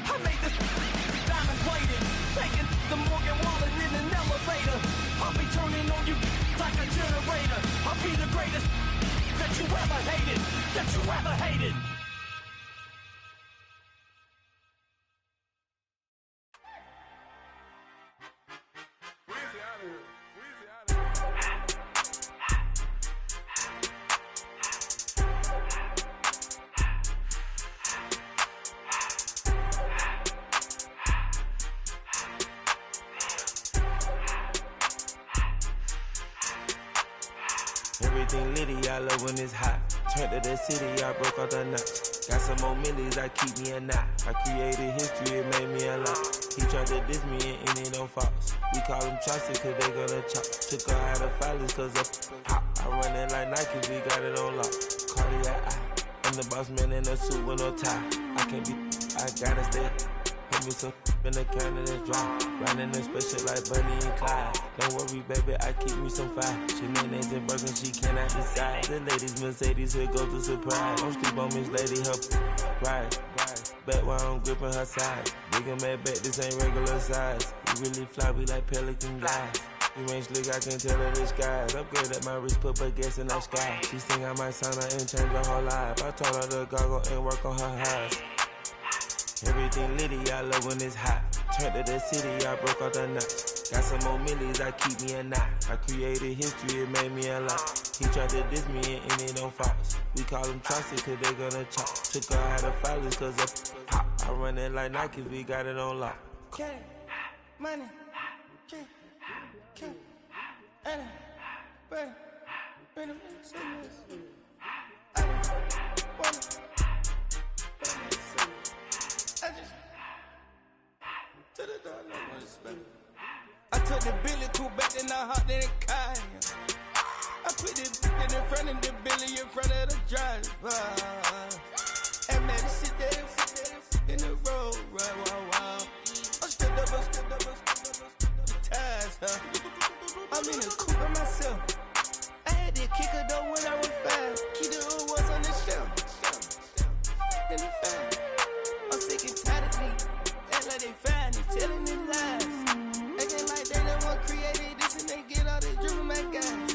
I made this diamond plated, taking the Morgan Wallen in an elevator. I'll be turning on you like a generator. I'll be the greatest that you ever hated, that you ever hated. Everything litty, I love when it's hot. Turned to the city, I broke out the notch. Got some more millies, I keep me a knot. I created history, it made me a lot. He tried to diss me and it don't false. We call them Chaucer cause they gonna chop. Took her out of filers cause of hot. I run it like Nike, we got it on lock. Cardiac eye, I'm the boss man in a suit with no tie. I can't be, I gotta stay. Put me some in the counter that's dry. Riding in special like Bunny and Clyde. Don't worry, baby, I keep me some fire. She mayonnaise and burger, she cannot decide. The ladies Mercedes, here goes the surprise. Don't sleep on Miss Lady, her ride. Back while I'm gripping her side. Big and mad back, this ain't regular size. We really fly, we like pelican guys. You ain't slick, I can tell her the skies. Upgrade at my wrist, put her gas in the sky. She think I might sign her and change her whole life. I told her to goggle and work on her highs. Everything litty, I love when it's hot. Turned to the city, I broke out the notch. Got some more millies, I keep me a knot. I created history, it made me a lot. He tried to diss me and it don't false. We call them Chaucer cause they gonna chop. Took her out of filers cause of pop. I run it like Nike, we got it on lock. Okay, money, okay, Anna, Brandon, I took the Billy cool back and I hopped in the car. I put this in front of the Billy in front of the driver. And man, sit there in the road, wow. I'm stepped up, the tires, huh? I'm in the coupe by myself. I had to kick her though when I was fast. Keep the old ones on the shelf. In the fan. I'm sick and tired of me. Act like they fine and telling them lies. Acting like they the one created this and they get all this driven my guys.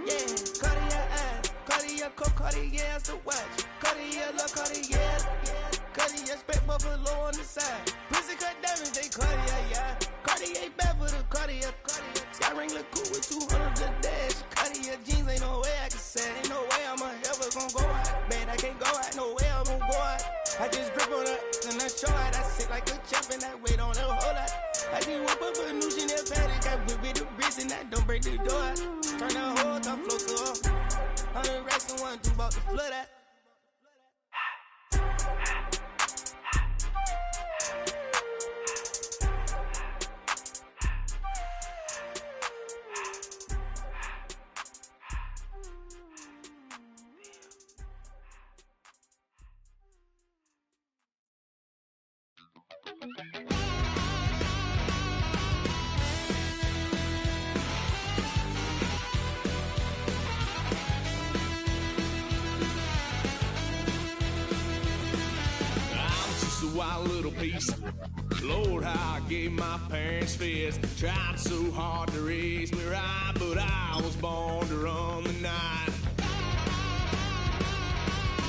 Yeah, Cartier eyes, Cartier coat, Cartier ass to watch. Cartier love, Cartier, Cartier spec buffalo on the side. Pussy cut diamonds, they Cartier, yeah. Cartier bad for the Cartier. Sky ring look cool with 200 the dash. Cartier jeans, ain't no way I can say. Ain't no way I'm ever gonna go out. Man, I can't go out, no way I'm gonna go out. I just grip on her and I show out. I sit like a champ and I wait on her whole lot. I just whip up a new Chanel paddock. I whip with the wrist and I don't break the door out. Turn the whole top float to her. 100 racks and one do about the flood out. Wild little piece. Lord, how I gave my parents fist. Tried so hard to raise me right, but I was born to run the night.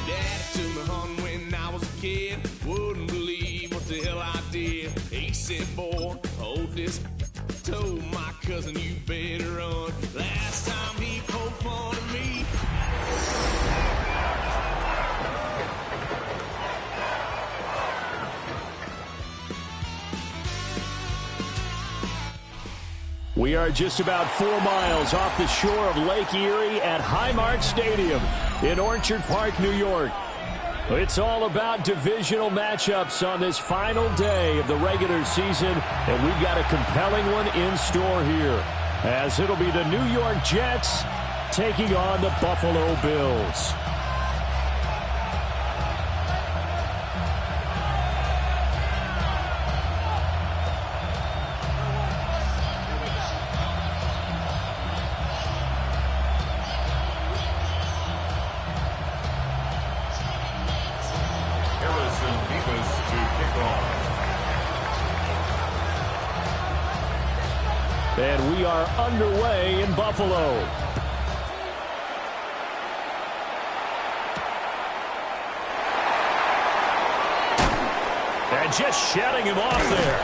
Daddy took me hunting when I was a kid. Wouldn't believe what the hell I did. He said, boy, hold this. Told my cousin, you better run. Last time he poked fun at me. We are just about 4 miles off the shore of Lake Erie at Highmark Stadium in Orchard Park, New York. It's all about divisional matchups on this final day of the regular season, and we've got a compelling one in store here, as it'll be the New York Jets taking on the Buffalo Bills. And we are underway in Buffalo. And just shutting him off there.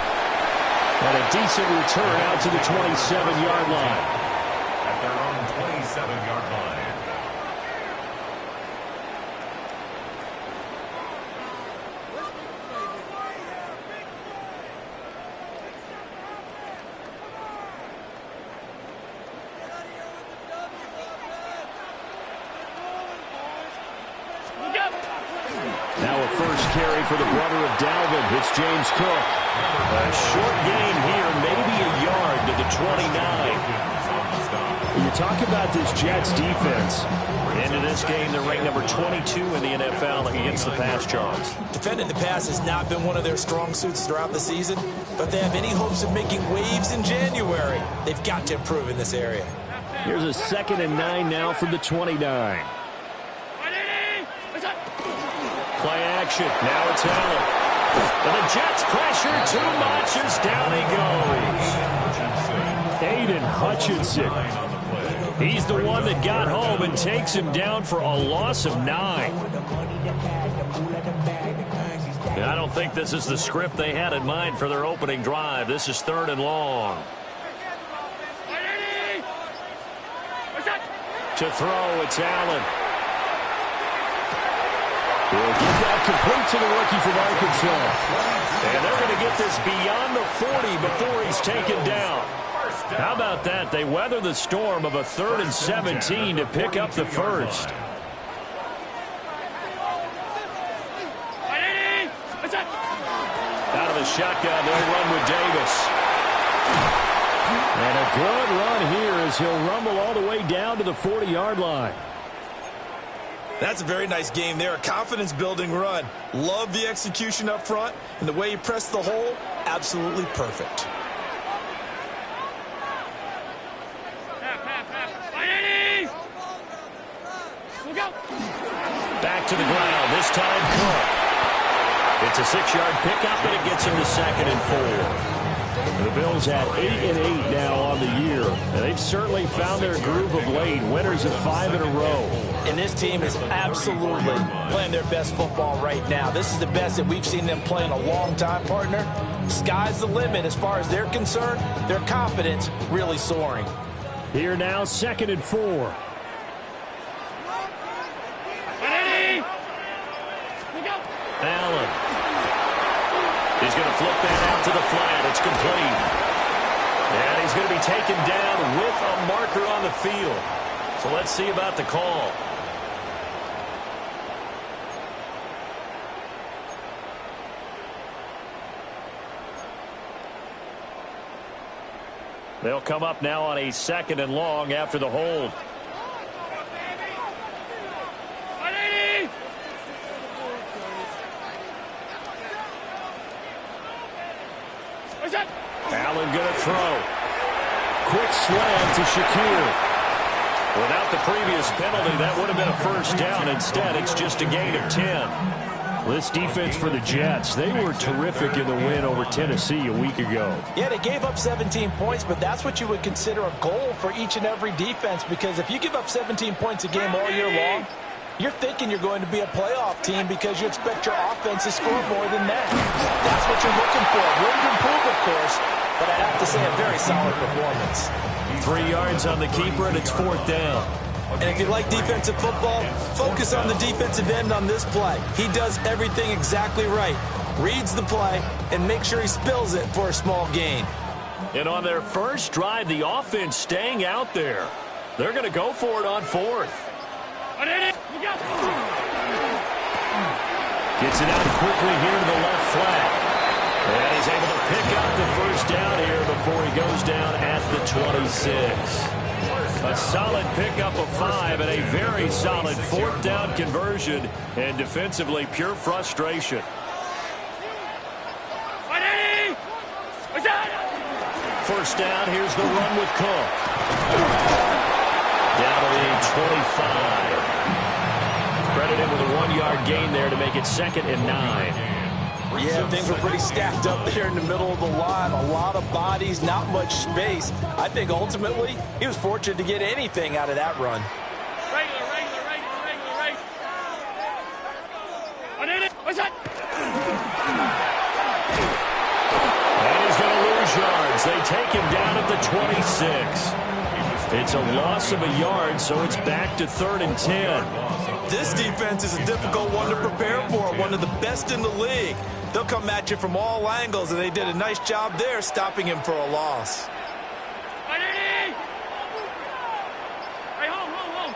And a decent return out to the 27-yard line. At their own 27-yard line. Now a first carry for the brother of Dalvin. It's James Cook. A short gain here, maybe a yard to the 29. You talk about this Jets defense. Into this game, they're ranked number 22 in the NFL against the pass charge. Defending the pass has not been one of their strong suits throughout the season, but they have any hopes of making waves in January. They've got to improve in this area. Here's a 2nd and 9 now from the 29. Play action. Now it's Allen. And the Jets pressure too much as down he goes. Aiden Hutchinson. He's the one that got home and takes him down for a loss of 9. I don't think this is the script they had in mind for their opening drive. This is 3rd and long. To throw, it's Allen. He'll get that complete to the rookie from Arkansas. And they're going to get this beyond the 40 before he's taken down. How about that? They weather the storm of a 3rd and 17 to pick up the first. Out of the shotgun, they'll run with Davis. And a good run here as he'll rumble all the way down to the 40-yard line. That's a very nice game there. A confidence-building run. Love the execution up front. And the way he pressed the hole, absolutely perfect. Back to the ground. This time, Cook. It's a 6-yard pickup, and it gets him to 2nd and 4. The Bills had 8 and 8 now on the year. And they've certainly found their groove of late. Winners of 5 in a row. And this team is absolutely playing their best football right now. This is the best that we've seen them play in a long time, partner. Sky's the limit as far as they're concerned. Their confidence really soaring. Here now, 2nd and 4. Allen. He's going to flip that out to the flat. It's complete. And he's going to be taken down with a marker on the field. So let's see about the call. They'll come up now on a 2nd and long after the hold. Allen going to throw. Quick slam to Shakir. Without the previous penalty, that would have been a first down. Instead, it's just a gain of 10. This defense for the Jets, they were terrific in the win over Tennessee a week ago. Yeah, they gave up 17 points, but that's what you would consider a goal for each and every defense, because if you give up 17 points a game all year long, you're thinking you're going to be a playoff team because you expect your offense to score more than that. That's what you're looking for. Room to improve, of course, but I'd have to say a very solid performance. 3 yards on the keeper, and it's 4th down. And if you like defensive football, focus on the defensive end on this play. He does everything exactly right. Reads the play and makes sure he spills it for a small gain. And on their first drive, the offense staying out there. They're going to go for it on 4th. Gets it out quickly here to the left flat. And he's able to pick up the first down here before he goes down at the 26. A solid pickup of 5 and a very solid 4th down conversion. And defensively, pure frustration. First down, here's the run with Cook. Down to the 25. Credit him with a 1-yard gain there to make it 2nd and 9. Yeah, things were pretty stacked up there in the middle of the line. A lot of bodies, not much space. I think ultimately he was fortunate to get anything out of that run. Regular. What's that? And he's going to lose yards. They take him down at the 26. It's a loss of a yard, so it's back to 3rd and 10. This defense is a difficult one to prepare for, one of the best in the league. They'll come at you from all angles, and they did a nice job there stopping him for a loss. Hey, home.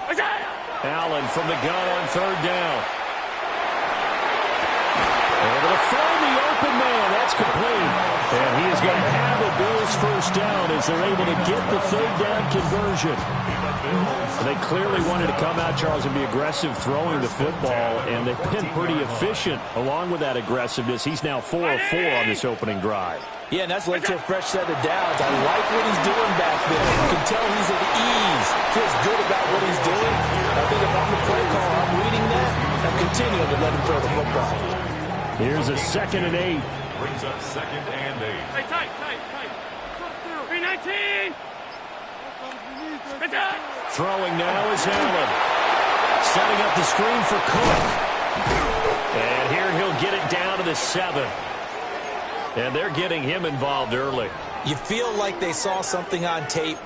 What's that? Allen from the gun on 3rd down. Able to find the open man. That's complete. And he is going to have the Bills' first down as they're able to get the 3rd down conversion. They clearly wanted to come out, Charles, and be aggressive throwing the football, and they've been pretty efficient along with that aggressiveness. He's now 4 of 4 on this opening drive. Yeah, and that's led to a fresh set of downs. I like what he's doing back there. You can tell he's at ease. Feels good about what he's doing. I think if I'm the play caller, I'm reading that. I'm continuing to let him throw the football. Here's a 2nd and 8. Brings up 2nd and 8. Hey, tight. 319. Throwing now is Allen. Setting up the screen for Cook. And here he'll get it down to the 7. And they're getting him involved early. You feel like they saw something on tape,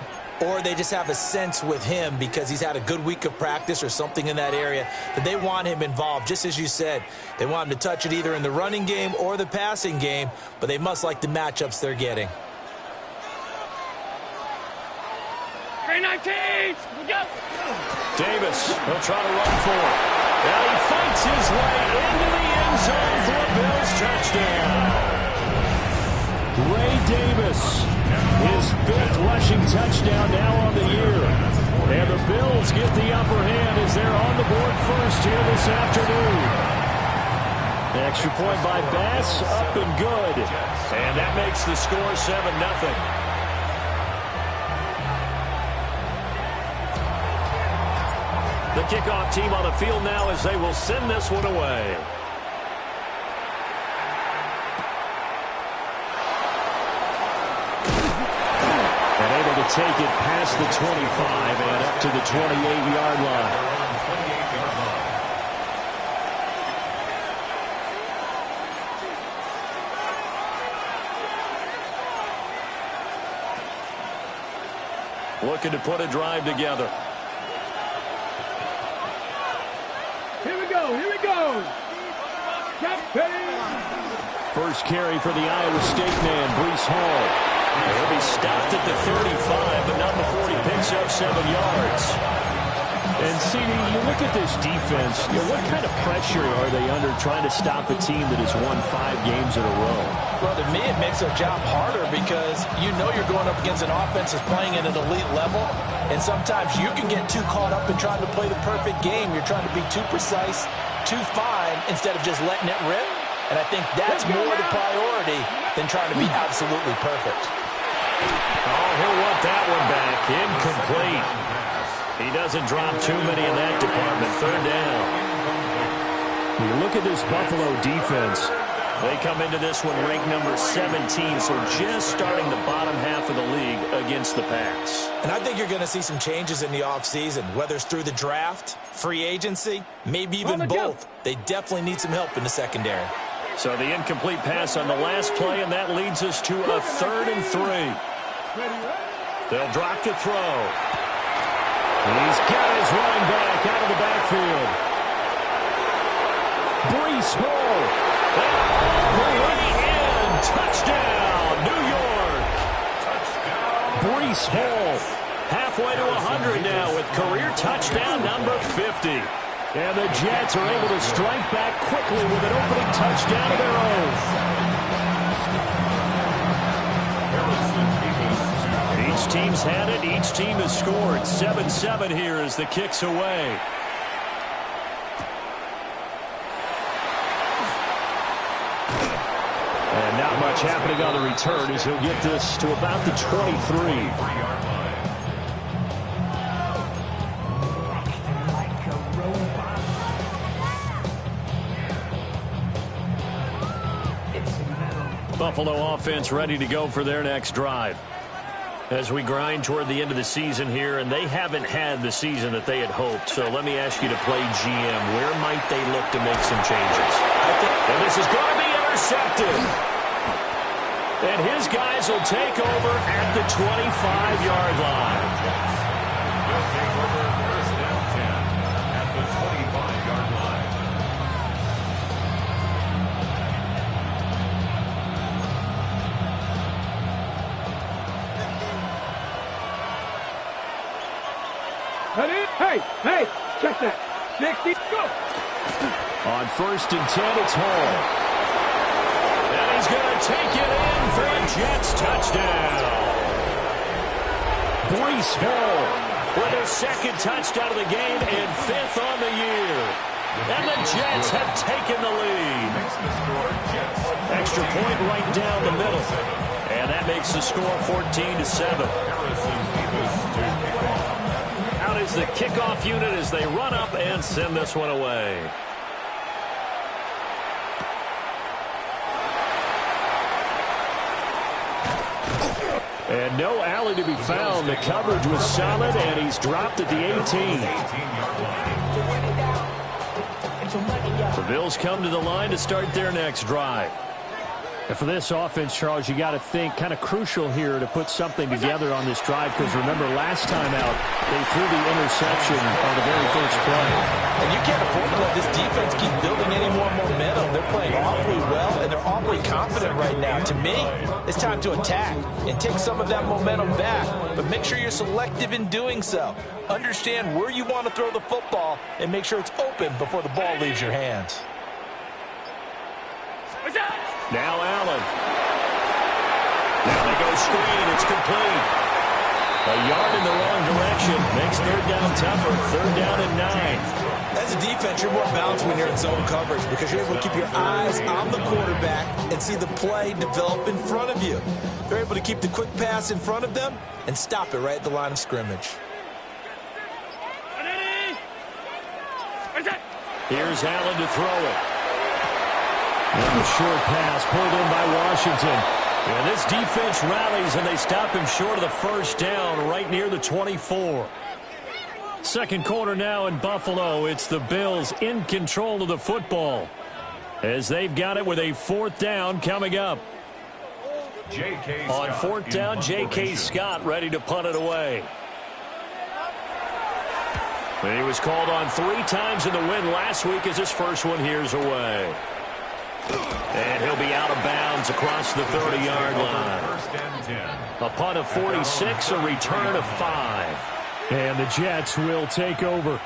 or they just have a sense with him because he's had a good week of practice or something in that area that they want him involved. Just as you said, they want him to touch it either in the running game or the passing game, but they must like the matchups they're getting. 319. Go. Davis will try to run for it. And he fights his way into the end zone for a Bills touchdown. Ray Davis, his 5th rushing touchdown now on the year. And the Bills get the upper hand as they're on the board first here this afternoon. The extra point by Bass, up and good. And that makes the score 7-0. The kickoff team on the field now as they will send this one away. And able to take it past the 25 and up to the 28-yard line. Looking to put a drive together. Here we go. First carry for the Iowa State man, Breece Hall. He'll be stopped at the 35, but not before he picks up 7 yards. And, CD, you look at this defense, what kind of pressure are they under trying to stop a team that has won 5 games in a row? Well, to me, it makes their job harder because you know you're going up against an offense that's playing at an elite level, and sometimes you can get too caught up in trying to play the perfect game. You're trying to be too precise, too fine, instead of just letting it rip. And I think that's more the priority than trying to be absolutely perfect. Oh, he'll want that one back. Incomplete. He doesn't drop too many in that department. 3rd down. You look at this Buffalo defense. They come into this one ranked number 17, so just starting the bottom half of the league against the pass. And I think you're going to see some changes in the offseason, whether it's through the draft, free agency, maybe even both. They definitely need some help in the secondary. So the incomplete pass on the last play, and that leads us to a 3rd and 3. They'll drop to throw. He's got his running back out of the backfield. Breece Hall. All the way in. Touchdown, New York. Breece Hall. Halfway to 100 now with career touchdown number 50. And the Jets are able to strike back quickly with an opening touchdown of their own. Each team's had it. Each team has scored. 7-7 here as the kick's away. And not much happening on the return as he'll get this to about the 23. Buffalo offense ready to go for their next drive. As we grind toward the end of the season here, and they haven't had the season that they had hoped. So let me ask you to play GM. Where might they look to make some changes? And this is going to be intercepted. And his guys will take over at the 25-yard line. They'll take over first down 10 at the 25-yard line. Hey, check that. 60, go. On first and 10, it's Hall. And he's going to take it in for a Jets touchdown. Breece Hall with their second touchdown of the game and 5th on the year. And the Jets have taken the lead. Extra point right down the middle. And that makes the score 14-7. Out is the kickoff unit as they run up and send this one away. And no alley to be found. The coverage was solid, and he's dropped at the 18. The Bills come to the line to start their next drive. And for this offense, Charles, you got to think kind of crucial here to put something together on this drive, because remember last time out they threw the interception on the very first play. And you can't afford to let this defense keep building any more momentum. They're playing awfully well, and they're awfully confident right now. To me, it's time to attack and take some of that momentum back, but make sure you're selective in doing so. Understand where you want to throw the football and make sure it's open before the ball leaves your hands. Now Allen. Now they go screen. It's complete. A yard in the wrong direction. Makes third down tougher. Third down and 9. As a defense, you're more balanced when you're in zone coverage because you're able to keep your eyes on the quarterback and see the play develop in front of you. They're able to keep the quick pass in front of them and stop it right at the line of scrimmage. Here's Allen to throw it. And a short pass pulled in by Washington. And this defense rallies, and they stop him short of the first down right near the 24. Second quarter now in Buffalo. It's the Bills in control of the football as they've got it with a 4th down coming up. On 4th down, J.K. Scott ready to punt it away. And he was called on 3 times in the win last week as his first one here's away. And he'll be out of bounds across the 30-yard line. A punt of 46, a return of 5. And the Jets will take over.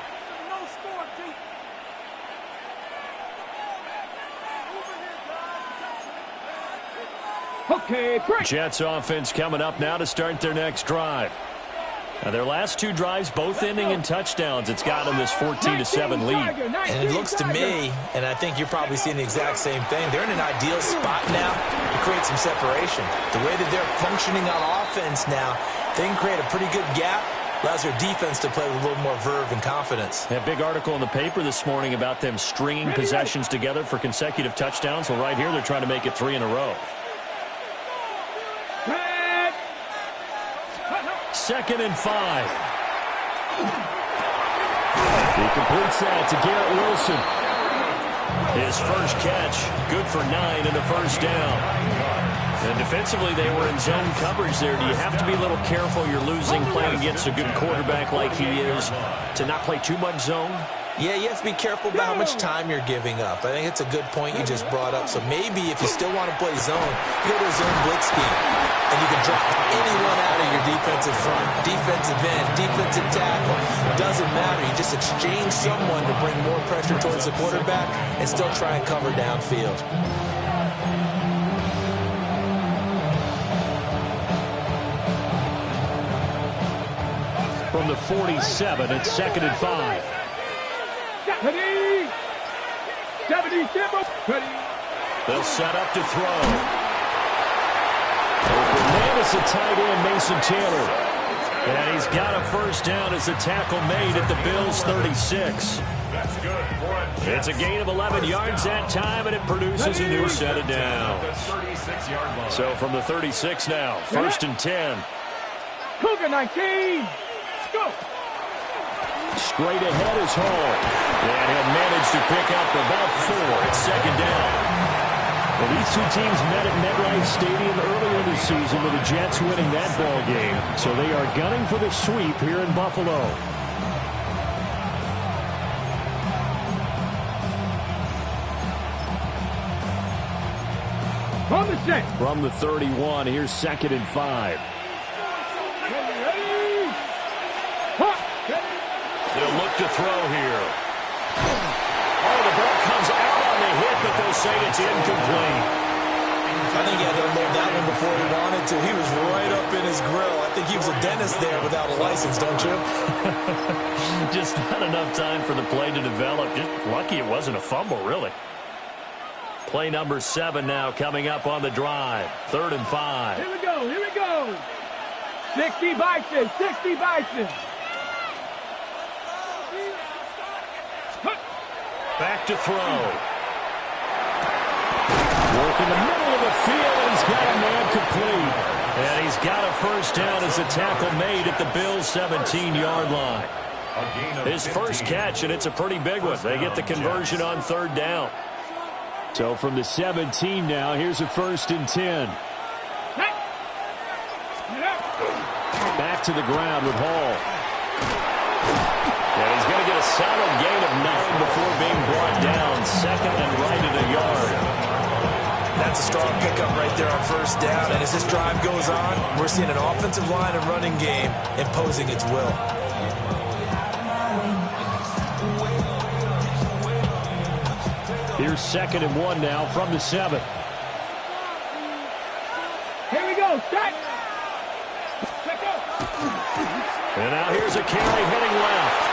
Okay, break. Jets offense coming up now to start their next drive. Now their last 2 drives, both ending in touchdowns. It's got them this 14-7 lead. And it looks to me, and I think you're probably seeing the exact same thing, they're in an ideal spot now to create some separation. The way that they're functioning on offense now, they can create a pretty good gap. Allows their defense to play with a little more verve and confidence. A big article in the paper this morning about them stringing possessions together for consecutive touchdowns. Well, right here they're trying to make it 3 in a row. 2nd and 5. He completes that to Garrett Wilson. His first catch, good for 9 in the first down. And defensively, they were in zone coverage there. Do you have to be a little careful? You're losing playing against a good quarterback like he is to not play too much zone? Yeah, you have to be careful about how much time you're giving up. I think it's a good point you just brought up. So maybe if you still want to play zone, you go to a zone blitz scheme. And you can drop anyone out of your defensive front, defensive end, defensive tackle. Doesn't matter. You just exchange someone to bring more pressure towards the quarterback and still try and cover downfield. From the 47, it's 2nd and 5. 70. They'll set up to throw. Man, it's a tight end, Mason Taylor. And he's got a first down as the tackle made at the Bills' 36. That's good for a Jets. It's a gain of 11 yards that time, and it produces a new set of downs. So from the 36 now, 1st and 10. Cougar 19. Go. Straight ahead is Hall. And he'll manage to pick up about 4 at 2nd down. Well, these two teams met at MetLife Stadium earlier this season with the Jets winning that ball game. So they are gunning for the sweep here in Buffalo. From the 10. From the 31, here's 2nd and 5. They'll look to throw here. Oh, the ball comes out on the hit, but they'll say it's incomplete. I think he had to unload that one before he wanted to. He was right up in his grill. I think he was a dentist there without a license, don't you? Just not enough time for the play to develop. Just lucky it wasn't a fumble, really. Play number 7 now coming up on the drive. 3rd and 5. Here we go. Here we go. 60 Bison. 60 Bison. Back to throw. Work in the middle of the field, and he's got a man complete. And he's got a first down as the tackle made at the Bills' 17-yard line. His first catch, and it's a pretty big one. They get the conversion on 3rd down. So from the 17 now, here's a 1st and 10. Back to the ground with Hall. And he's going to get a solid gain of 9 before being brought down. 2nd and right at a yard. That's a strong pickup right there on 1st down. And as this drive goes on, we're seeing an offensive line and running game imposing its will. Here's 2nd and 1 now from the 7. Here we go. Set. And now here's a carry heading left.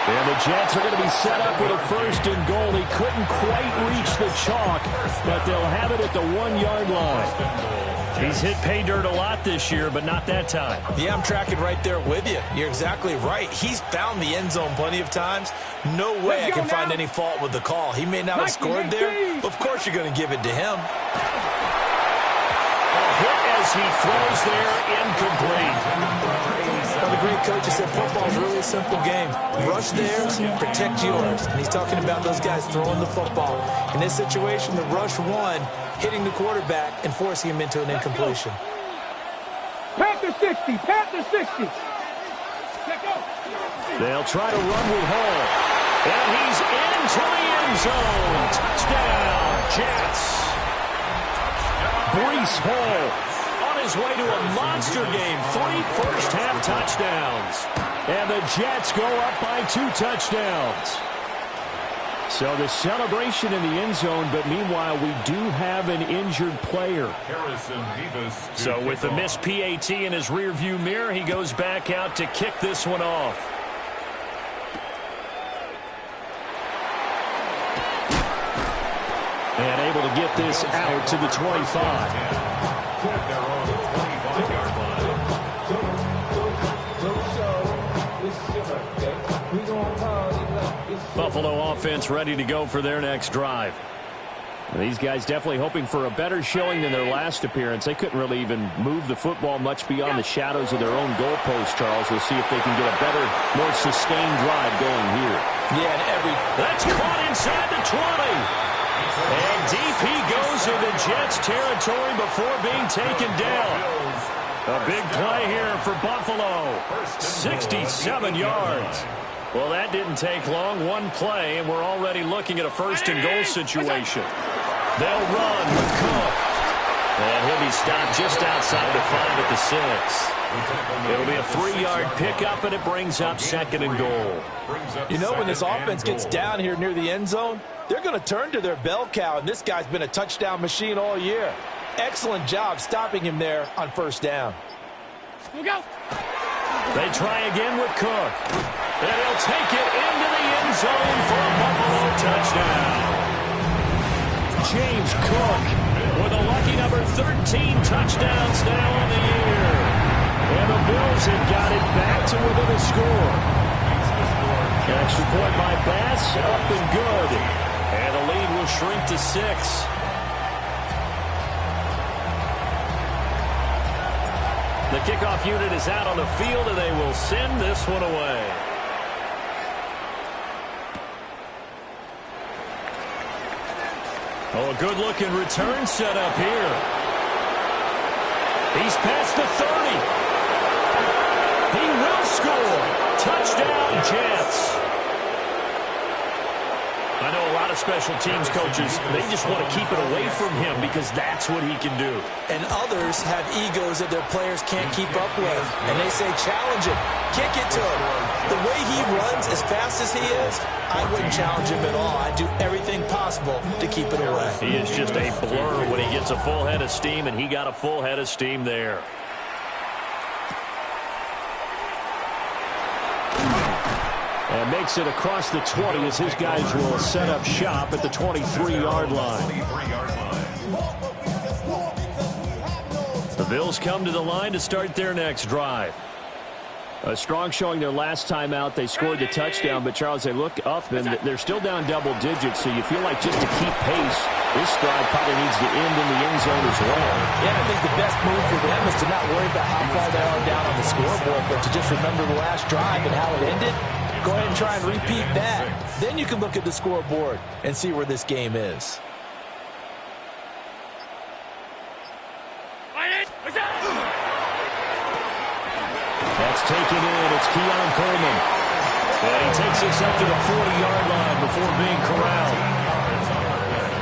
And the Jets are going to be set up with a 1st and goal. He couldn't quite reach the chalk, but they'll have it at the 1-yard line. He's hit pay dirt a lot this year, but not that time. Yeah, I'm tracking right there with you. You're exactly right. He's found the end zone plenty of times. No way I can find any fault with the call. He may not have scored there, but of course you're going to give it to him. A hit as he throws there, incomplete. Now, the great coach has said football is really a simple game. Rush theirs, protect yours. And he's talking about those guys throwing the football. In this situation, the rush one, hitting the quarterback and forcing him into an incompletion. Panther 60. Panther 60. They'll try to run with Hall. And he's into the end zone. Touchdown, Jets. Breece Hall on his way to a monster game. 3 first-half touchdowns. And the Jets go up by 2 touchdowns. So the celebration in the end zone, but meanwhile we do have an injured player. So with the missed PAT in his rearview mirror, he goes back out to kick this one off. And able to get this out to the 25. Buffalo offense ready to go for their next drive. These guys definitely hoping for a better showing than their last appearance. They couldn't really even move the football much beyond the shadows of their own goalpost, Charles. We'll see if they can get a better, more sustained drive going here. Yeah, and that's caught inside the 20. And deep he goes in the Jets territory before being taken down. A big play here for Buffalo. 67 yards. Well, that didn't take long. One play, and we're already looking at a 1st and goal situation. They'll run with Cook. And he'll be stopped just outside the 5 at the 6. It'll be a 3-yard pickup, and it brings up 2nd and goal. You know, when this offense gets down here near the end zone, they're going to turn to their bell cow, and this guy's been a touchdown machine all year. Excellent job stopping him there on 1st down. Here we go. They try again with Cook. And he'll take it into the end zone for a Buffalo touchdown. James Cook with a lucky number 13 touchdowns now on the year. And the Bills have got it back to within a score. Extra point by Bass, up and good. And the lead will shrink to 6. The kickoff unit is out on the field, and they will send this one away. Oh, a good-looking return set up here. He's past the 30. He will score. Touchdown, Jets. I know a lot of special teams coaches, they just want to keep it away from him because that's what he can do. And others have egos that their players can't keep up with. And they say, challenge him. Kick it to him. The way he runs as fast as he is, I wouldn't challenge him at all. I'd do everything possible to keep it away. He is just a blur when he gets a full head of steam, and he got a full head of steam there. And makes it across the 20 as his guys will set up shop at the 23-yard line. The Bills come to the line to start their next drive. A strong showing their last time out. They scored the touchdown, but, Charles, they look up, and they're still down double digits, so you feel like just to keep pace, this drive probably needs to end in the end zone as well. Yeah, I think the best move for them is to not worry about how far they are down on the scoreboard, but to just remember the last drive and how it ended. Go ahead and try and repeat that. Then you can look at the scoreboard and see where this game is. That's taken in. It's Keon Coleman. And he takes us up to the 40-yard line before being corralled.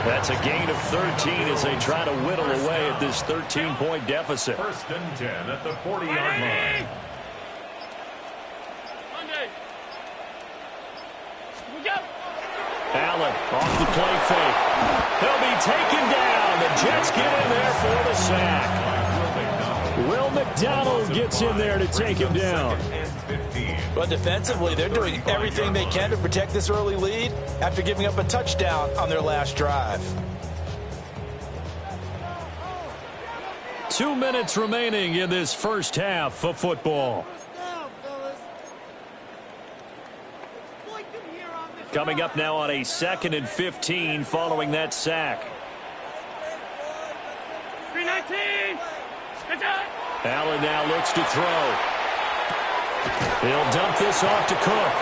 That's a gain of 13 as they try to whittle away at this 13-point deficit. 1st and 10 at the 40-yard line. Allen off the play fake. He'll be taken down. The Jets get in there for the sack. Will McDonald gets in there to take him down. But defensively, they're doing everything they can to protect this early lead after giving up a touchdown on their last drive. 2 minutes remaining in this first half of football. Coming up now on a 2nd and 15 following that sack. 319. Allen now looks to throw. He'll dump this off to Cook.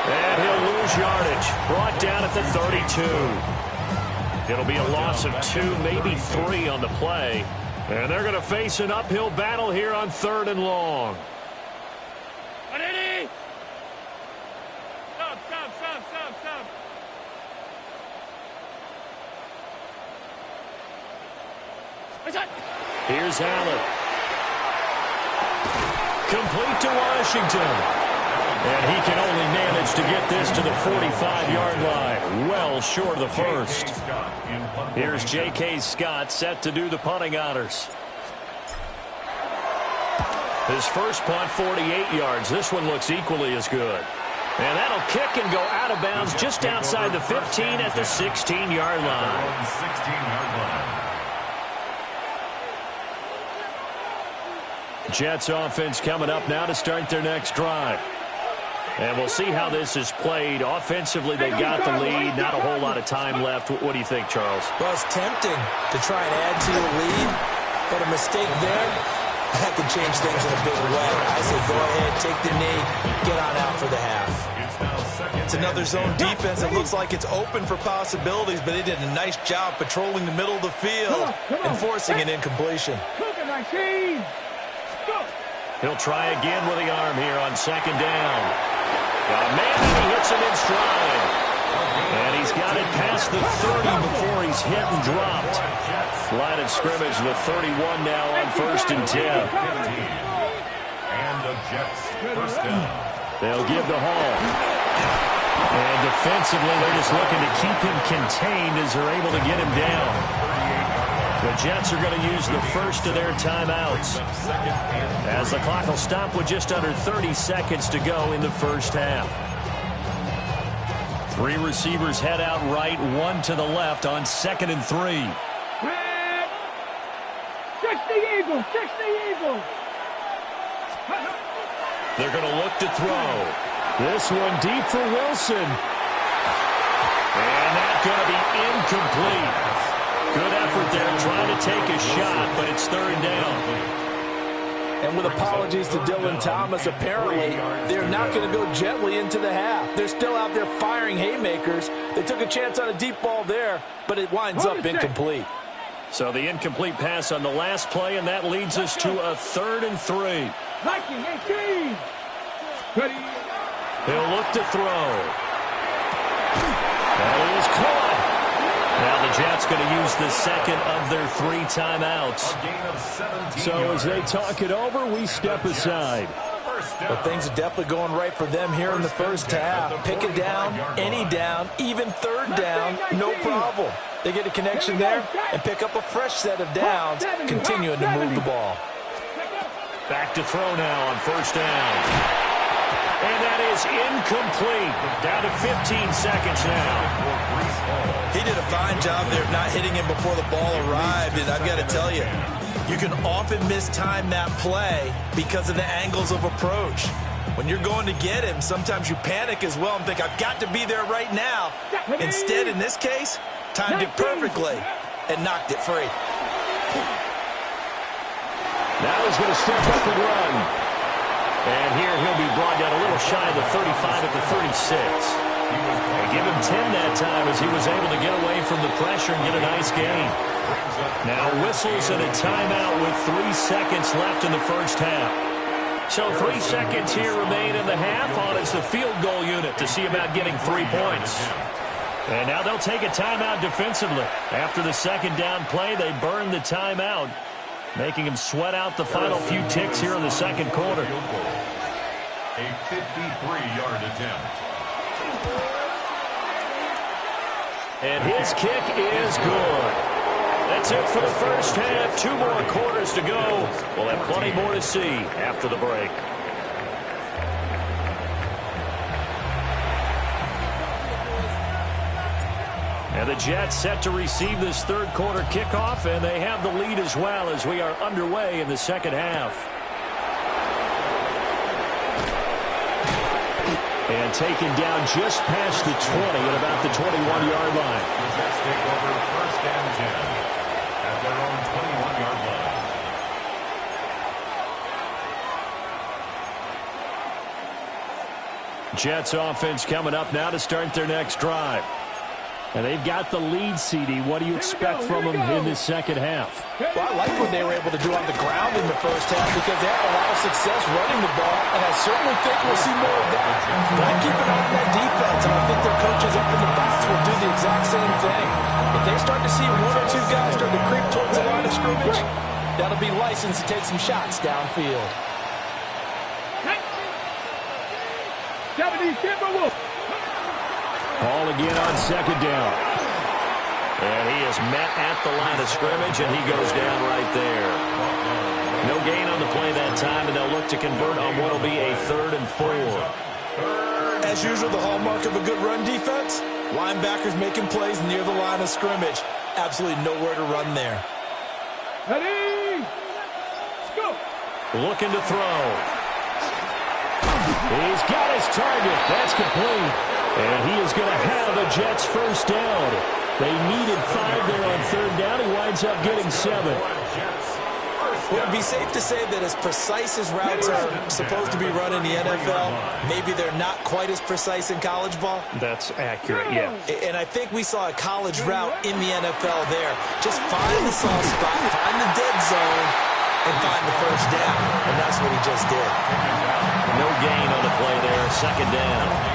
And he'll lose yardage. Brought down at the 32. It'll be a loss of 2, maybe 3 on the play. And they're going to face an uphill battle here on 3rd and long. 180. Stop. Here's Allen. Complete to Washington. And he can only manage to get this to the 45-yard line. Well short of the first. Here's J.K. Scott set to do the punting honors. His first punt, 48 yards. This one looks equally as good. And that'll kick and go out of bounds just outside the 15 at the 16-yard line. 16-yard line. Jets offense coming up now to start their next drive. And we'll see how this is played. Offensively, they got the lead. Not a whole lot of time left. What do you think, Charles? Well, it's tempting to try and add to your lead, but a mistake there, that can change things in a big way. I say go ahead, take the knee, get on out for the half. It's another zone defense. It looks like it's open for possibilities, but they did a nice job patrolling the middle of the field and forcing an incompletion. He'll try again with the arm here on 2nd down. Man, he hits him in stride. And he's got it past the 30 before he's hit and dropped. Line of scrimmage, the 31 now on 1st and 10. And the Jets, 1st down. They'll give the Hall. And defensively, they're just looking to keep him contained as they're able to get him down. The Jets are going to use the first of their timeouts as the clock will stop with just under 30 seconds to go in the first half. 3 receivers head out right, 1 to the left on 2nd and 3. 60 Eagles. They're going to look to throw. This one deep for Wilson. And that's going to be incomplete. Good effort there trying to take a shot, but it's third down. And with apologies to Dylan Thomas, apparently they're not going to go gently into the half. They're still out there firing haymakers. They took a chance on a deep ball there, but it winds up incomplete. So the incomplete pass on the last play, and that leads us to a 3rd and 3. He'll look to throw. That is caught. Now the Jets going to use the second of their 3 timeouts. So as they talk it over, we step aside. But things are definitely going right for them here in the first half. Pick it down, any down, even third down, no problem. They get a connection there and pick up a fresh set of downs, continuing to move the ball. Back to throw now on first down. And that is incomplete. Down to 15 seconds now. He did a fine job there of not hitting him before the ball arrived, and I've got to tell you, you can often mistime that play because of the angles of approach. When you're going to get him, sometimes you panic as well and think, I've got to be there right now. Instead, in this case, timed it perfectly and knocked it free. Now he's going to step up and run. And here he'll be brought down a little shy of the 35 at the 36. They give him 10 that time as he was able to get away from the pressure and get a nice gain. Now whistles and a timeout with 3 seconds left in the first half. So 3 seconds here remain in the half on as the field goal unit to see about getting 3 points. And now they'll take a timeout defensively. After the second down play, they burn the timeout, making him sweat out the final few ticks here in the second quarter. A 53-yard attempt. And his kick is good. That's it for the first half. 2 more quarters to go. We'll have plenty more to see after the break. And the Jets set to receive this third quarter kickoff, and they have the lead as well as we are underway in the second half. And taken down just past the 20 at about the 21-yard line. The Jets take over first and 10 at their own 21-yard line. Jets offense coming up now to start their next drive. And they've got the lead, CD. What do you expect from them in this second half? Well, I like what they were able to do on the ground in the first half because they had a lot of success running the ball, and I certainly think we'll see more of that. But I keep an eye on that defense, and I think their coaches up in the box will do the exact same thing. If they start to see 1 or 2 guys start to creep towards the line of scrimmage, that'll be licensed to take some shots downfield. 70 Timberwolves. Ball again on second down. And he is met at the line of scrimmage, and he goes down right there. No gain on the play that time, and they'll look to convert on what will be a 3rd and 4. As usual, the hallmark of a good run defense, linebackers making plays near the line of scrimmage. Absolutely nowhere to run there. Ready? Let's go. Looking to throw. He's got his target. That's complete. And he is going to have the Jets first down. They needed 5 there on 3rd down. He winds up getting 7. Well, it would be safe to say that as precise as routes are supposed to be run in the NFL, maybe they're not quite as precise in college ball. That's accurate, yeah. And I think we saw a college route in the NFL there. Just find the soft spot, find the dead zone, and find the first down. And that's what he just did. No gain on the play there. Second down.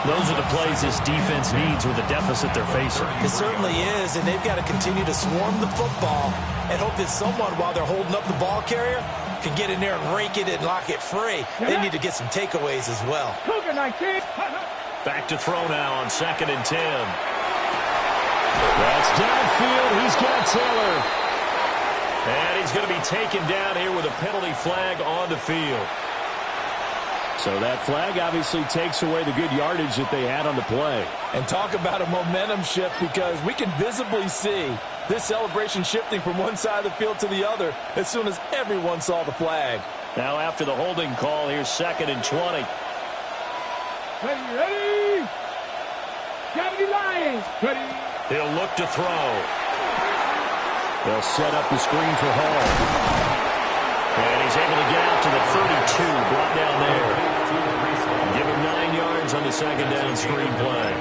Those are the plays this defense needs with the deficit they're facing. It certainly is, and they've got to continue to swarm the football and hope that someone, while they're holding up the ball carrier, can get in there and rake it and lock it free. They need to get some takeaways as well. Back to throw now on 2nd and 10. That's downfield. He's got Taylor. And he's going to be taken down here with a penalty flag on the field. So that flag obviously takes away the good yardage that they had on the play. And talk about a momentum shift, because we can visibly see this celebration shifting from one side of the field to the other as soon as everyone saw the flag. Now after the holding call, here's 2nd and 20. Ready? 70 Lions. Ready. He'll look to throw. They'll set up the screen for Hall. And he's able to get out to the 32, brought down there. Give him 9 yards on the 2nd down screen play.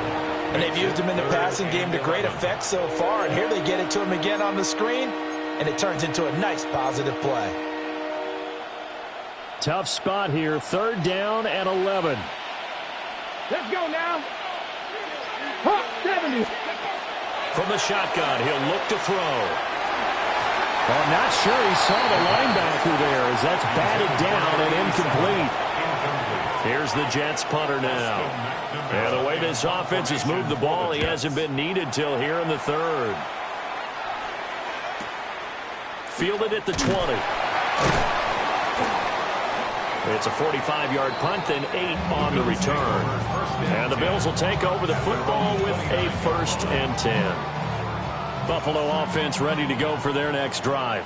And they've used him in the passing game to great effect so far. And here they get it to him again on the screen. And it turns into a nice positive play. Tough spot here. 3rd down and 11. Let's go now. Hawk 70. From the shotgun, he'll look to throw. Well, I'm not sure he saw the linebacker there as that's batted down and incomplete. Here's the Jets punter now. And the way this offense has moved the ball, he hasn't been needed till here in the 3rd. Fielded at the 20. It's a 45-yard punt, then 8 on the return. And the Bills will take over the football with a 1st and 10. Buffalo offense ready to go for their next drive.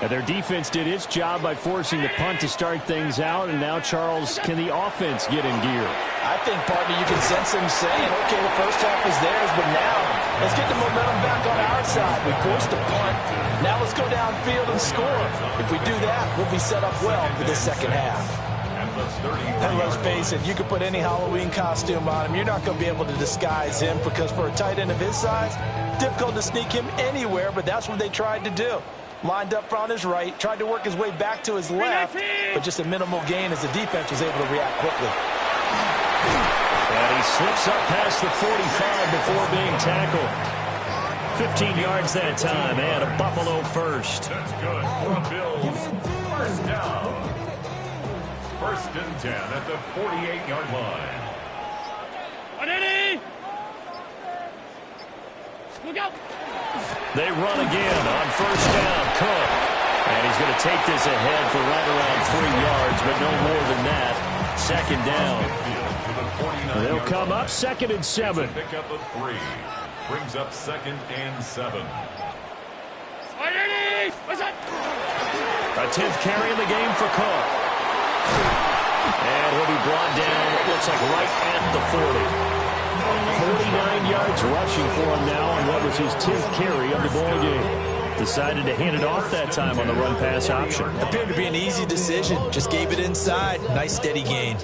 And their defense did its job by forcing the punt to start things out. And now, Charles, can the offense get in gear? I think, partner, you can sense them saying, okay, the first half is theirs, but now let's get the momentum back on our side. We forced a punt. Now let's go downfield and score. If we do that, we'll be set up well for the second half. And let's face it, you could put any Halloween costume on him. You're not going to be able to disguise him because for a tight end of his size, difficult to sneak him anywhere, but that's what they tried to do. Lined up on his right, tried to work his way back to his left, but just a minimal gain as the defense was able to react quickly. And he slips up past the 45 before being tackled. 15 yards that time, and a Buffalo first. That's good for the Bills. 1st down. 1st and 10 at the 48-yard line. Look out. They run again on 1st down. Cook. And he's going to take this ahead for right around 3 yards, but no more than that. 2nd down. They'll come up 2nd and 7. Pick up a 3. Brings up 2nd and 7. A 10th carry in the game for Cook. And he'll be brought down, it looks like right at the 40. 49 yards rushing for him now on what was his 10th carry of the ball game. Decided to hand it off that time on the run-pass option. Appeared to be an easy decision. Just gave it inside. Nice steady gain.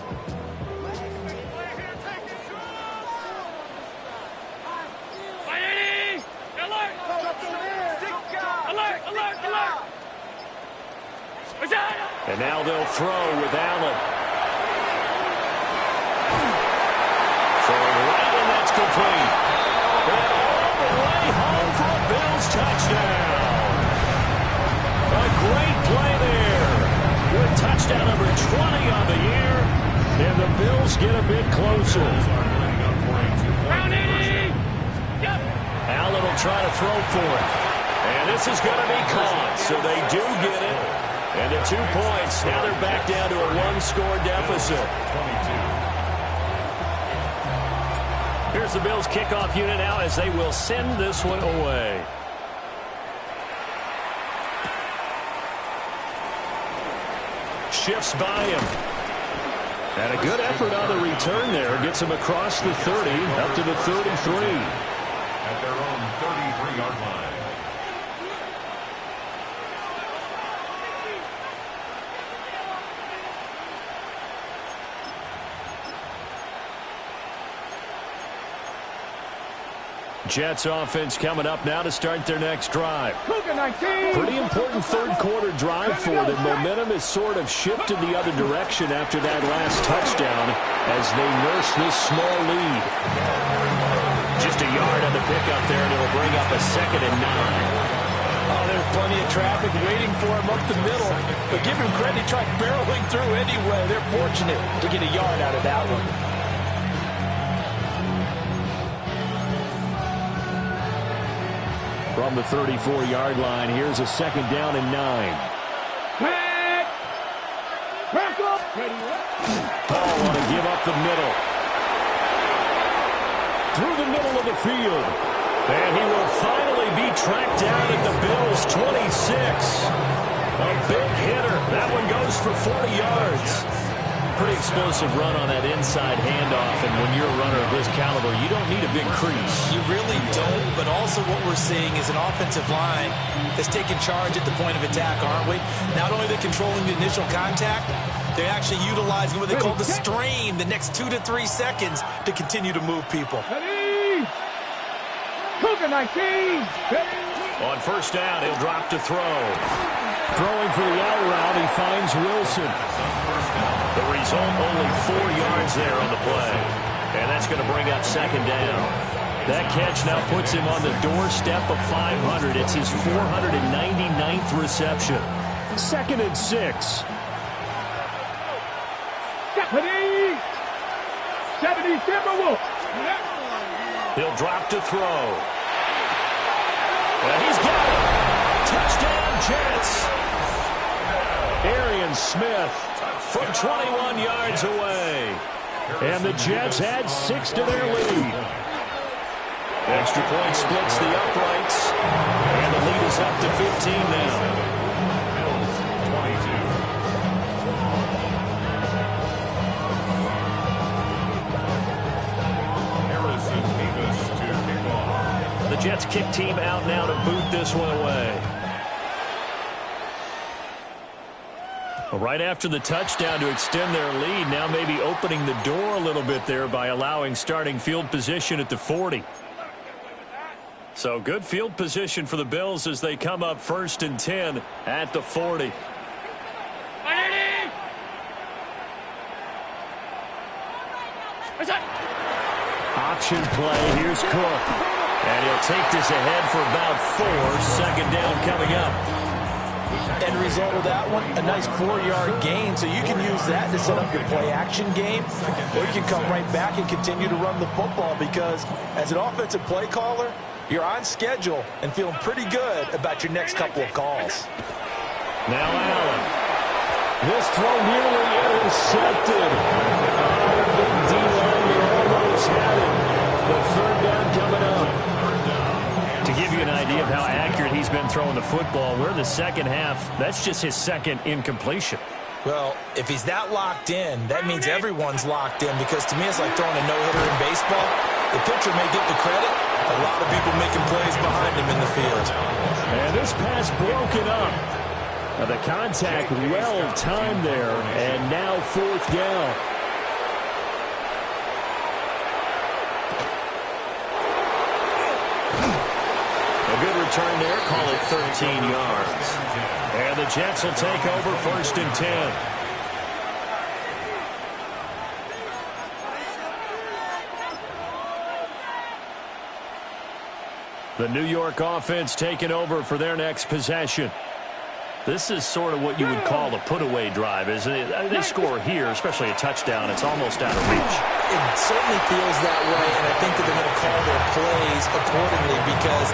And now they'll throw with Allen. Throwing right, and that's complete. And all the way home for a Bills touchdown. A great play there. With touchdown number 20 on the year. And the Bills get a bit closer. Allen will try to throw for it. And this is going to be caught. So they do get it. And the 2 points, now they're back down to a 1-score deficit. Here's the Bills kickoff unit now as they will send this one away. Shifts by him. And a good effort on the return there. Gets him across the 30, up to the 33. At their own 33-yard line. Jets offense coming up now to start their next drive. Pretty important third quarter drive for them. Momentum has sort of shifted the other direction after that last touchdown as they nurse this small lead. Just a yard on the pickup there, and it'll bring up a 2nd and 9. Oh, there's plenty of traffic waiting for him up the middle. But give him credit, he tried barreling through anyway. They're fortunate to get a yard out of that one. From the 34-yard line, here's a 2nd down and 9. Paul want to give up the middle. Through the middle of the field. And he will finally be tracked down at the Bills' 26. A big hitter. That one goes for 40 yards. Pretty explosive run on that inside handoff, and when you're a runner of this caliber, you don't need a big crease. You really don't, but also what we're seeing is an offensive line that's taking charge at the point of attack, aren't we? Not only are they controlling the initial contact, they're actually utilizing what they call the strain, the next 2 to 3 seconds, to continue to move people. On first down, he'll drop to throw. Throwing for the out route, he finds Wilson. The result, only 4 yards there on the play. And that's going to bring up second down. That catch now puts him on the doorstep of 500. It's his 499th reception. 2nd and 6. 70 Timberwolves. He'll drop to throw. And he's got it. Touchdown, Jets. Arian Smith from 21 yards away. And the Jets add 6 to their lead. Extra point splits the uprights. And the lead is up to 15 now. The Jets kick team out now to boot this one away. Well, right after the touchdown to extend their lead, now maybe opening the door a little bit there by allowing starting field position at the 40. So good field position for the Bills as they come up 1st and 10 at the 40. Option play. Here's Cook. And he'll take this ahead for about 4. 2nd down coming up. End result of that one, a nice 4-yard gain. So you can use that to set up your play-action game, or you can come right back and continue to run the football, because as an offensive play caller, you're on schedule and feeling pretty good about your next couple of calls. Now Allen. This throw nearly intercepted. The D-line almost had it. The 3rd down coming up. To give you an idea of how accurate he's been throwing the football, we're in the second half. That's just his 2nd incompletion. Well, if he's that locked in, that means everyone's locked in, because to me it's like throwing a no-hitter in baseball. The pitcher may get the credit, a lot of people making plays behind him in the field. And this pass broken up. Now the contact well timed there, and now 4th down. A good return there, call it 13 yards. And the Jets will take over 1st and 10. The New York offense taking over for their next possession. This is sort of what you would call a put-away drive, isn't it? They score here, especially a touchdown. It's almost out of reach. It certainly feels that way, and I think that they're going to call their plays accordingly, because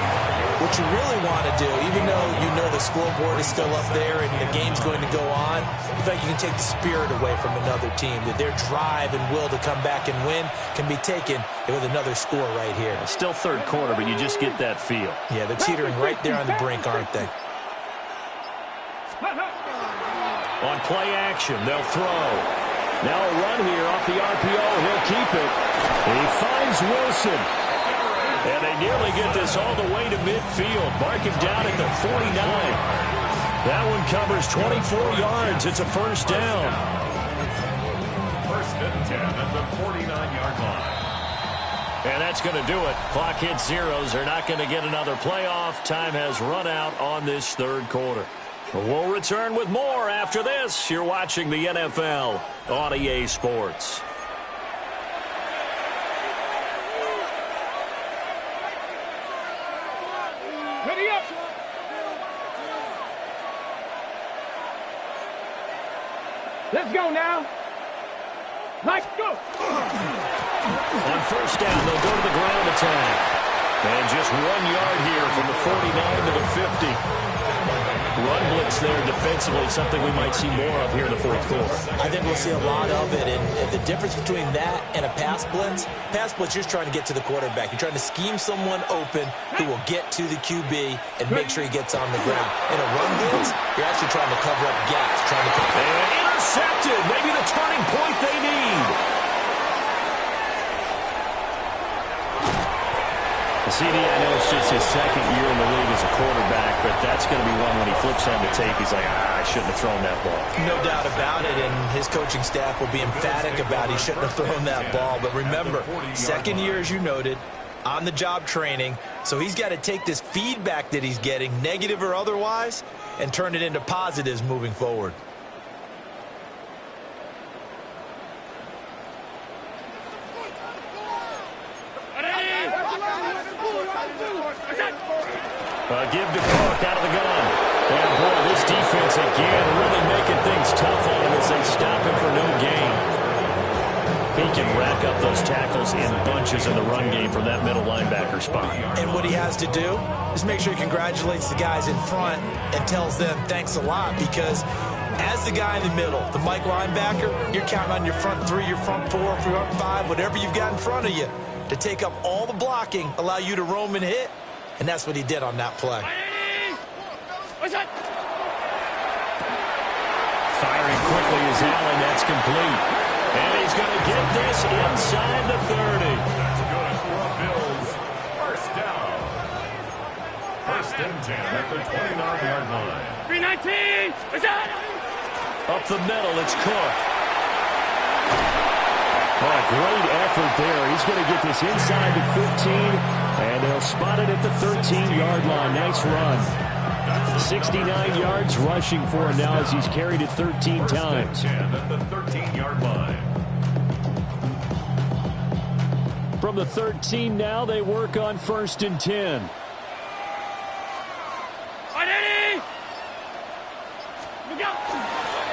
what you really want to do, even though you know the scoreboard is still up there and the game's going to go on, you feel like you can take the spirit away from another team, that their drive and will to come back and win can be taken with another score right here. Still 3rd quarter, but you just get that feel. Yeah, they're teetering right there on the brink, aren't they? On play action, they'll throw. Now a run here off the RPO. He'll keep it. He finds Wilson. And they nearly get this all the way to midfield. Mark him down at the 49. That one covers 24 yards. It's a 1st down. 1st and 10 at the 49-yard line. And that's going to do it. Clock hits zeros. They're not going to get another playoff. Time has run out on this 3rd quarter. We'll return with more after this. You're watching the NFL on EA Sports. Ready up. Let's go now. Let's go. On 1st down, they'll go to the ground attack. And just 1 yard here from the 49 to the 50. Run blitz there defensively, something we might see more of here in the 4th quarter. I think we'll see a lot of it, and the difference between that and a pass blitz, you're just trying to get to the quarterback. You're trying to scheme someone open who will get to the QB and make sure he gets on the ground. In a run blitz, you're actually trying to cover up gaps, trying to his second year in the league as a quarterback, but that's going to be one when he flips on the tape. He's like, I shouldn't have thrown that ball. No doubt about it, and his coaching staff will be emphatic about he shouldn't have thrown that ball. But remember, second year, as you noted, on-the-job training, so he's got to take this feedback that he's getting, negative or otherwise, and turn it into positives moving forward. Give to Cook out of the gun. And, boy, this defense again really making things tough on him as they stop him for no gain. He can rack up those tackles in bunches in the run game from that middle linebacker spot. And what he has to do is make sure he congratulates the guys in front and tells them thanks a lot, because as the guy in the middle, the Mike linebacker, you're counting on your front three, your front four, your front five, whatever you've got in front of you to take up all the blocking, allow you to roam and hit. And that's what he did on that play. Firing quickly is Allen. That's complete. And he's going to get this inside the 30. That's good for Bills. First down. First and 10 at the 29-yard line. 319. Up the middle, it's Cook. Oh, great effort there. He's going to get this inside the 15. And they'll spot it at the 13-yard line. Nice run. 69 yards rushing for him now as he's carried it 13 times. At the 13-yard line. From the 13 now, they work on 1st and 10.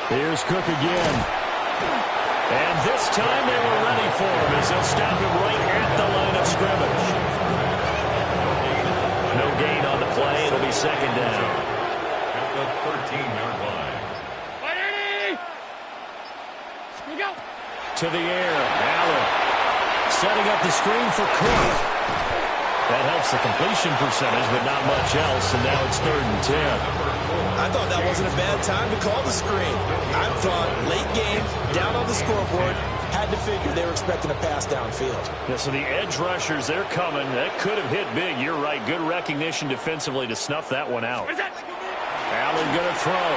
Here's Cook again. And this time they were ready for him as they'll stop him right at the line of scrimmage. No gain on the play. It'll be second down. At the 13-yard line. To the air. Allen setting up the screen for Cook. That helps the completion percentage, but not much else. And now it's 3rd and 10. I thought that wasn't a bad time to call the screen. I thought late game, down on the scoreboard, had to figure they were expecting a pass downfield. Yeah, so the edge rushers, they're coming. That could have hit big. You're right. Good recognition defensively to snuff that one out. Allen going to throw.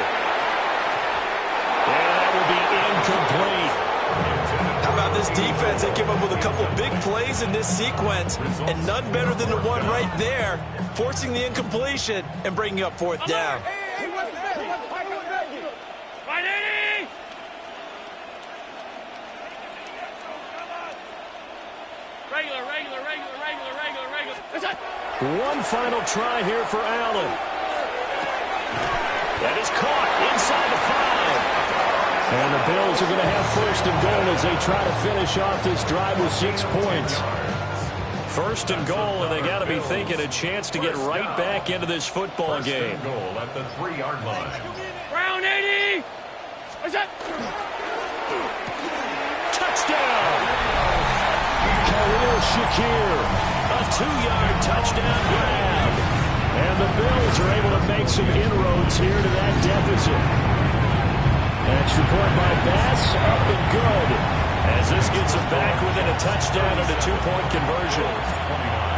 And that will be incomplete. How about this defense? They came up with a couple big plays in this sequence, and none better than the one right there, forcing the incompletion and bringing up 4th down. One final try here for Allen. That is caught inside the 5. And the Bills are going to have 1st and goal as they try to finish off this drive with 6 points. 1st and goal, and they got to be thinking a chance to get right back into this football game. Goal at the 3-yard line. Brown 80. Touchdown! Khalil Shakir, a 2-yard touchdown grab. And the Bills are able to make some inroads here to that deficit. Extra point by Bass, up and good. As this gets them back within a touchdown and a 2-point conversion.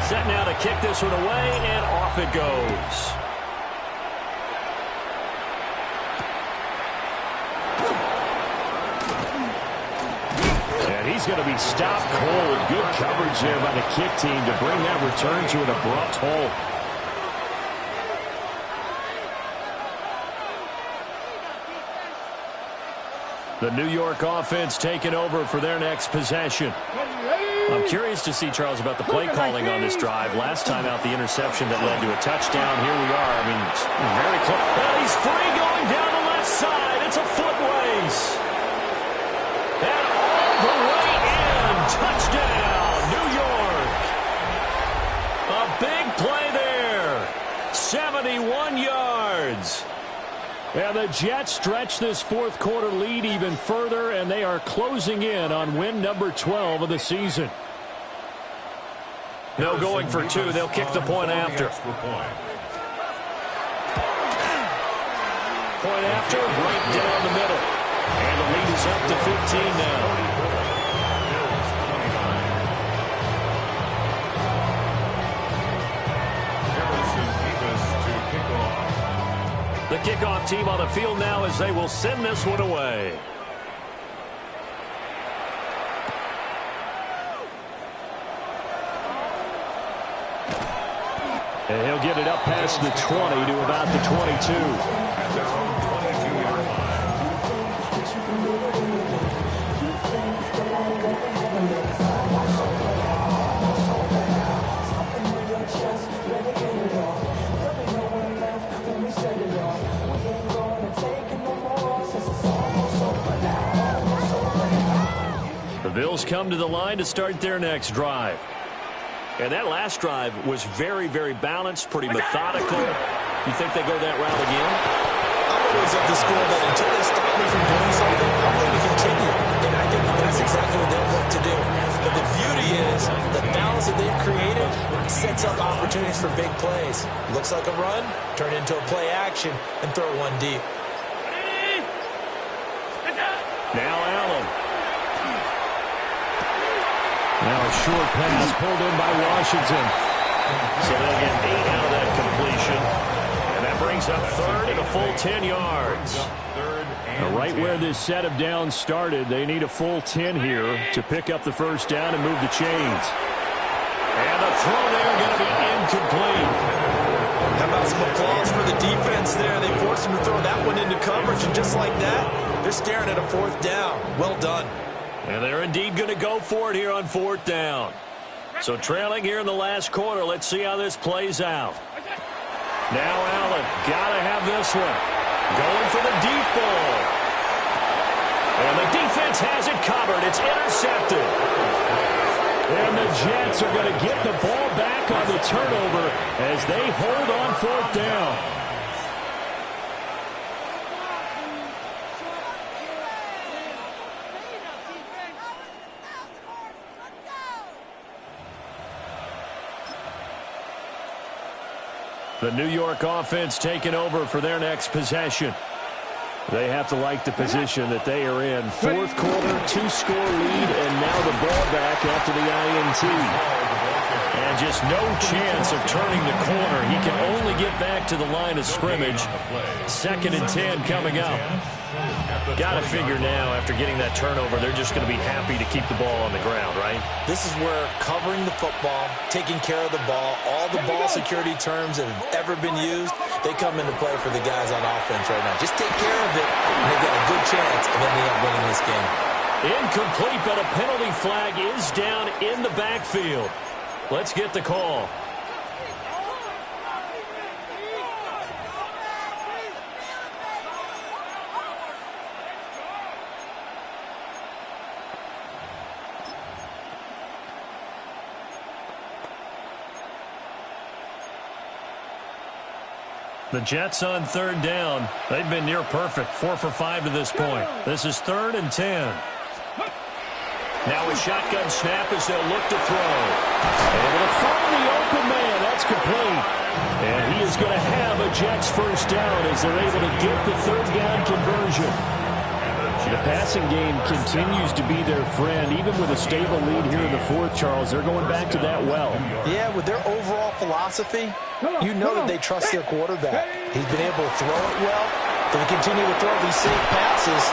Set now to kick this one away, and off it goes. And he's going to be stopped cold. Good coverage there by the kick team to bring that return to an abrupt halt. The New York offense taking over for their next possession. I'm curious to see, Charles, about the play calling on this drive. Last time out, the interception that led to a touchdown. Here we are. I mean, very close. Well, he's free going down the left side. It's a foot race. And all the way in. Touchdown, New York. A big play there. 71 yards. And the Jets stretch this 4th quarter lead even further, and they are closing in on win number 12 of the season. No going for 2. They'll kick the point after. Point after, right down the middle. And the lead is up to 15 now. kickoff team on the field now as they will send this one away. And he'll get it up past the 20 to about the 22. At their own 22-yard line. The Bills come to the line to start their next drive. And that last drive was very, very balanced, pretty methodical. You think they go that route again? I'm always of the school that until they stop me from doing something, I'm going to continue. And I think that's exactly what they'll look to do. But the beauty is the balance that they've created sets up opportunities for big plays. Looks like a run, turn into a play action, and throw one deep. Now Allen. Now a short pass pulled in by Washington. So they'll get 8 out of that completion. And that brings up third and a full 10 yards. Now right where this set of downs started, they need a full 10 here to pick up the first down and move the chains. And the throw there going to be incomplete. How about some applause for the defense there? They forced him to throw that one into coverage, and just like that, they're staring at a fourth down. Well done. And they're indeed going to go for it here on fourth down. So trailing here in the last quarter, let's see how this plays out. Now Allen, got to have this one. Going for the deep ball. And the defense has it covered. It's intercepted. And the Jets are going to get the ball back on the turnover as they hold on fourth down. The New York offense taking over for their next possession. They have to like the position that they are in. Fourth quarter, 2-score lead, and now the ball back after the INT. And just no chance of turning the corner. He can only get back to the line of scrimmage. 2nd and 10 coming up. Got to figure now, after getting that turnover, they're just going to be happy to keep the ball on the ground, right? This is where covering the football, taking care of the ball, all the ball security terms that have ever been used, they come into play for the guys on offense right now. Just take care of it, and they've got a good chance, and then they end up winning this game. Incomplete, but a penalty flag is down in the backfield. Let's get the call. The Jets on third down. They've been near perfect. 4 for 5 to this point. This is 3rd and 10. Now a shotgun snap as they'll look to throw. Able to find the open man. That's complete. And he is going to have a Jets first down as they're able to get the third down conversion. The passing game continues to be their friend. Even with a stable lead here in the fourth, Charles, they're going back to that well. Yeah, with their overall philosophy, you know that they trust their quarterback. He's been able to throw it well. They continue to throw these safe passes.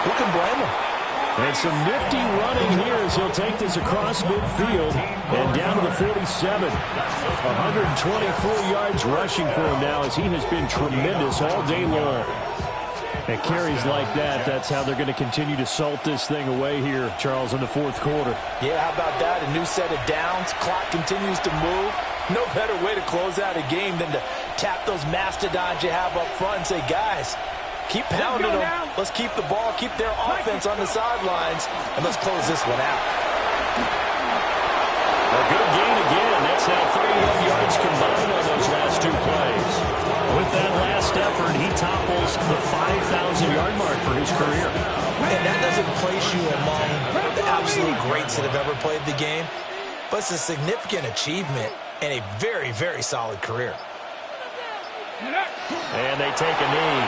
Who can blame him? And some nifty running here as he'll take this across midfield and down to the 47. 124 yards rushing for him now as he has been tremendous all day long. And carries like that, that's how they're going to continue to salt this thing away here, Charles, in the fourth quarter. Yeah, how about that? A new set of downs. Clock continues to move. No better way to close out a game than to tap those mastodons you have up front and say, guys, keep pounding them. Let's keep the ball, keep their offense on the sidelines, and let's close this one out. A good gain again. That's now 31 yards combined on those last 2 plays. With that last effort, he topples the 5,000-yard mark for his career. And that doesn't place you among the absolute greats that have ever played the game, but it's a significant achievement and a very, very solid career. And they take a knee.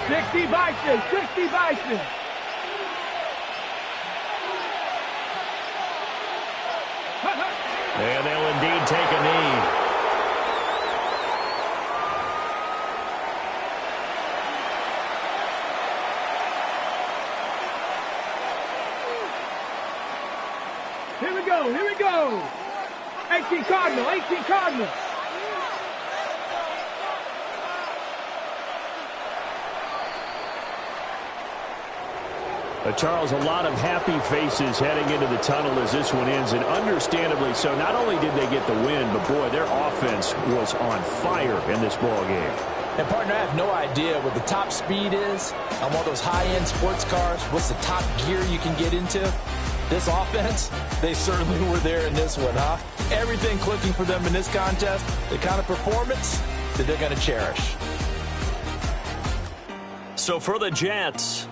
60 Bison, 60 Bison. 18 Cardinal, 18 Cardinal. Charles, a lot of happy faces heading into the tunnel as this one ends, and understandably so. Not only did they get the win, but boy, their offense was on fire in this ball game. And, partner, I have no idea what the top speed is on one of those high-end sports cars. What's the top gear you can get into? This offense, they certainly were there in this one, huh? Everything clicking for them in this contest, the kind of performance that they're going to cherish. So for the Jets,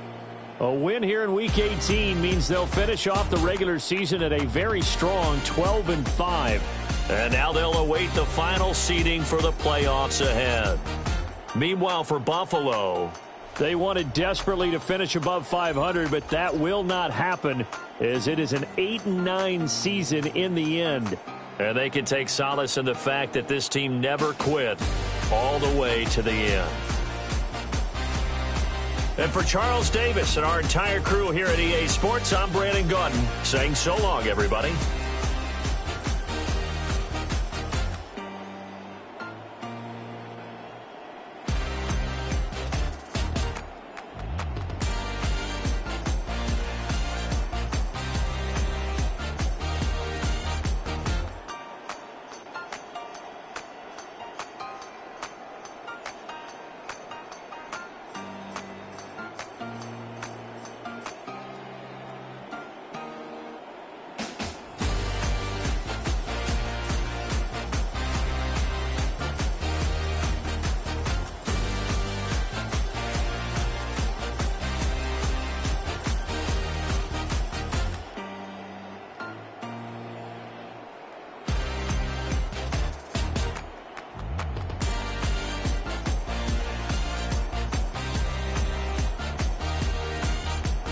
a win here in Week 18 means they'll finish off the regular season at a very strong 12-5. And now they'll await the final seeding for the playoffs ahead. Meanwhile, for Buffalo, they wanted desperately to finish above 500, but that will not happen as it is an 8-9 season in the end. And they can take solace in the fact that this team never quit all the way to the end. And for Charles Davis and our entire crew here at EA Sports, I'm Brandon Gaudin saying so long, everybody.